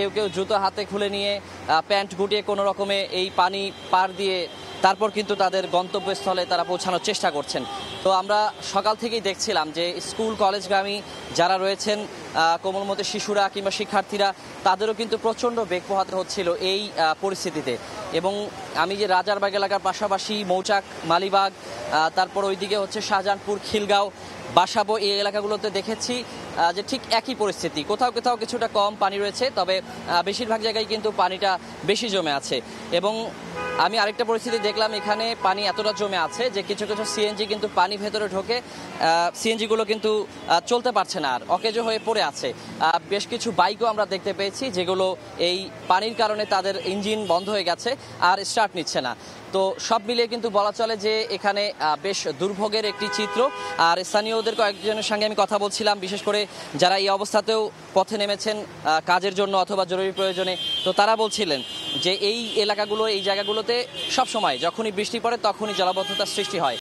কেউ কেউ জুতো হাতে খুলে নিয়ে প্যান্ট গুটিয়ে কোনো রকমে এই পানি পার দিয়ে তারপর কিন্তু তাদের গন্তব্যস্থলে তারা পৌঁছানোর চেষ্টা করছেন। তো আমরা সকাল থেকেই দেখছিলাম যে স্কুল কলেজগামী যারা রয়েছেন, কোমলমতি শিশুরা কিংবা শিক্ষার্থীরা, তাদেরও কিন্তু প্রচণ্ড বেগ পোহাতে হচ্ছিল এই পরিস্থিতিতে। এবং আমি যে রাজারবাগ এলাকার পাশাপাশি মৌচাক, মালিবাগ, তারপর ওইদিকে হচ্ছে শাহজাহানপুর, খিলগাঁও, বাসাবো, এই এলাকাগুলোতে দেখেছি যে ঠিক একই পরিস্থিতি। কোথাও কোথাও কিছুটা কম পানি রয়েছে, তবে বেশিরভাগ জায়গায় কিন্তু পানিটা বেশি জমে আছে। এবং আমি আরেকটা পরিস্থিতি দেখলাম, এখানে পানি এতটা জমে আছে যে কিছু কিছু সিএনজি কিন্তু পানি ভেতরে ঢোকে, সিএনজিগুলো কিন্তু চলতে পারছে না, আর অকেজো হয়ে পড়ে আছে। বেশ কিছু বাইকও আমরা দেখতে পেয়েছি যেগুলো এই পানির কারণে তাদের ইঞ্জিন বন্ধ হয়ে গেছে আর স্টার্ট নিচ্ছে না। তো সব মিলিয়ে কিন্তু বলা চলে যে এখানে বেশ দুর্ভোগের একটি চিত্র। আর স্থানীয়দের কয়েকজনের সঙ্গে আমি কথা বলছিলাম, বিশেষ করে যারা এই অবস্থাতেও পথে নেমেছেন কাজের জন্য অথবা জরুরি প্রয়োজনে। তো তারা বলছিলেন যে এই এলাকাগুলো, এই জায়গাগুলোতে সবসময় যখনই বৃষ্টি পড়ে তখনই জলাবদ্ধতার সৃষ্টি হয়।